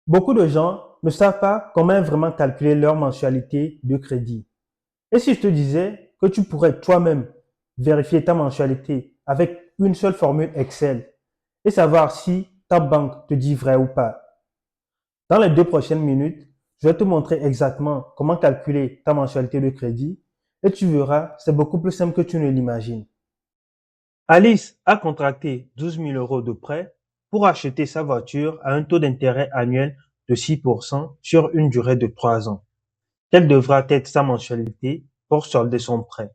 Beaucoup de gens ne savent pas comment vraiment calculer leur mensualité de crédit. Et si je te disais que tu pourrais toi-même vérifier ta mensualité avec une seule formule Excel et savoir si ta banque te dit vrai ou pas. Dans les 2 prochaines minutes, je vais te montrer exactement comment calculer ta mensualité de crédit et tu verras, c'est beaucoup plus simple que tu ne l'imagines. Alice a contracté 12 000 euros de prêt pour acheter sa voiture à un taux d'intérêt annuel de 6% sur une durée de 3 ans. Quelle devra être sa mensualité pour solder son prêt?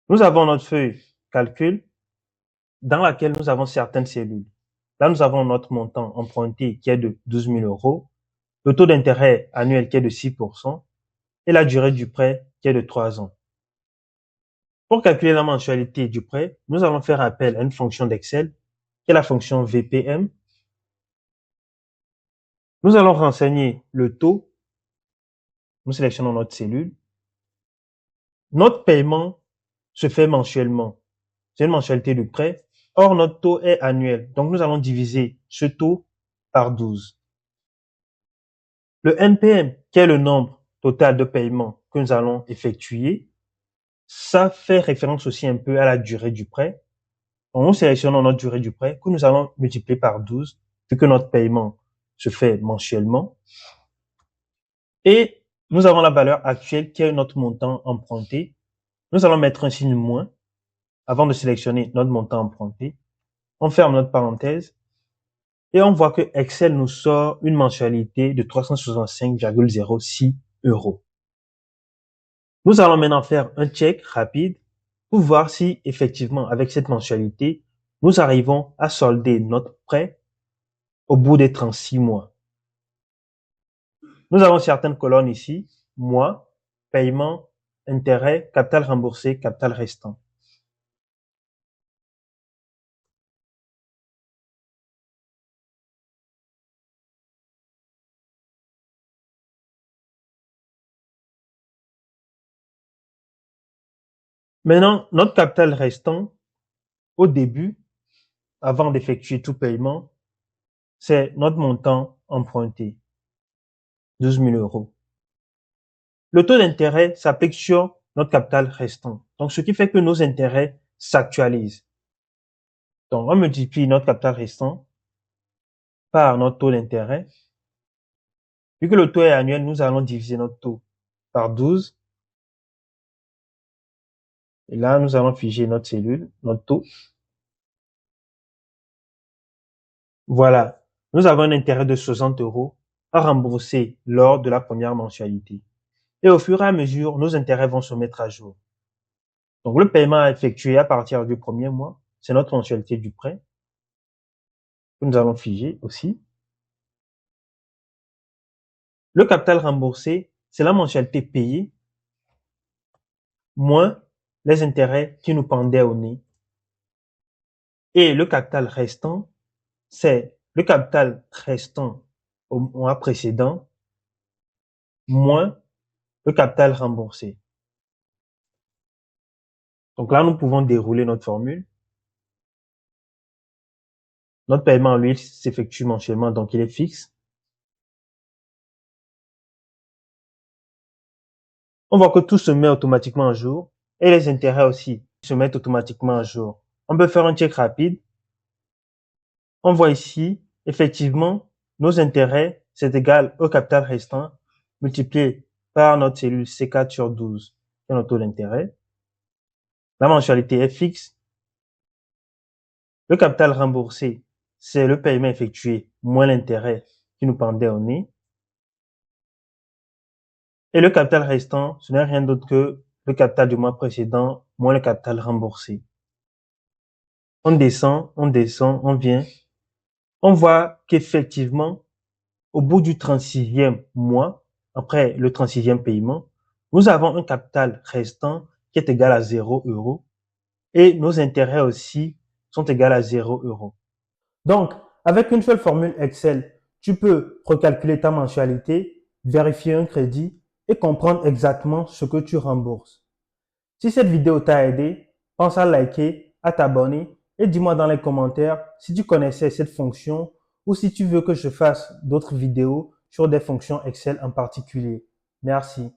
Nous avons notre feuille calcul dans laquelle nous avons certaines cellules. Là, nous avons notre montant emprunté qui est de 12 000 euros, le taux d'intérêt annuel qui est de 6% et la durée du prêt qui est de 3 ans. Pour calculer la mensualité du prêt, nous allons faire appel à une fonction d'Excel qui est la fonction VPM. Nous allons renseigner le taux. Nous sélectionnons notre cellule. Notre paiement se fait mensuellement. C'est une mensualité du prêt. Or, notre taux est annuel. Donc, nous allons diviser ce taux par 12. Le NPM, qui est le nombre total de paiements que nous allons effectuer, ça fait référence aussi un peu à la durée du prêt. Donc, nous sélectionnons notre durée du prêt que nous allons multiplier par 12 vu que notre paiement se fait mensuellement. Et nous avons la valeur actuelle qui est notre montant emprunté. Nous allons mettre un signe moins avant de sélectionner notre montant emprunté. On ferme notre parenthèse et on voit que Excel nous sort une mensualité de 365,06 euros. Nous allons maintenant faire un check rapide pour voir si effectivement avec cette mensualité, nous arrivons à solder notre prêt au bout des 36 mois. Nous avons certaines colonnes ici, mois, paiement, intérêt, capital remboursé, capital restant. Maintenant, notre capital restant, au début, avant d'effectuer tout paiement, c'est notre montant emprunté, 12 000 euros. Le taux d'intérêt s'applique sur notre capital restant. Donc, ce qui fait que nos intérêts s'actualisent. Donc, on multiplie notre capital restant par notre taux d'intérêt. Vu que le taux est annuel, nous allons diviser notre taux par 12. Et là, nous allons figer notre cellule, notre taux. Voilà. Nous avons un intérêt de 60 euros à rembourser lors de la première mensualité. Et au fur et à mesure, nos intérêts vont se mettre à jour. Donc, le paiement à effectuer à partir du premier mois, c'est notre mensualité du prêt que nous allons figer aussi. Le capital remboursé, c'est la mensualité payée moins les intérêts qui nous pendaient au nez. Et le capital restant, c'est le capital restant au mois précédent moins le capital remboursé. Donc là, nous pouvons dérouler notre formule. Notre paiement, lui, s'effectue mensuellement, donc il est fixe. On voit que tout se met automatiquement à jour et les intérêts aussi se mettent automatiquement à jour. On peut faire un check rapide. On voit ici, effectivement, nos intérêts, c'est égal au capital restant multiplié par notre cellule C4 sur 12, qui est notre taux d'intérêt. La mensualité est fixe. Le capital remboursé, c'est le paiement effectué moins l'intérêt qui nous pendait au nez. Et le capital restant, ce n'est rien d'autre que le capital du mois précédent moins le capital remboursé. On descend, on vient. On voit qu'effectivement, au bout du 36e mois, après le 36e paiement, nous avons un capital restant qui est égal à 0 euros et nos intérêts aussi sont égaux à 0 euros. Donc, avec une seule formule Excel, tu peux recalculer ta mensualité, vérifier un crédit et comprendre exactement ce que tu rembourses. Si cette vidéo t'a aidé, pense à liker, à t'abonner et dis-moi dans les commentaires si tu connaissais cette fonction ou si tu veux que je fasse d'autres vidéos sur des fonctions Excel en particulier. Merci.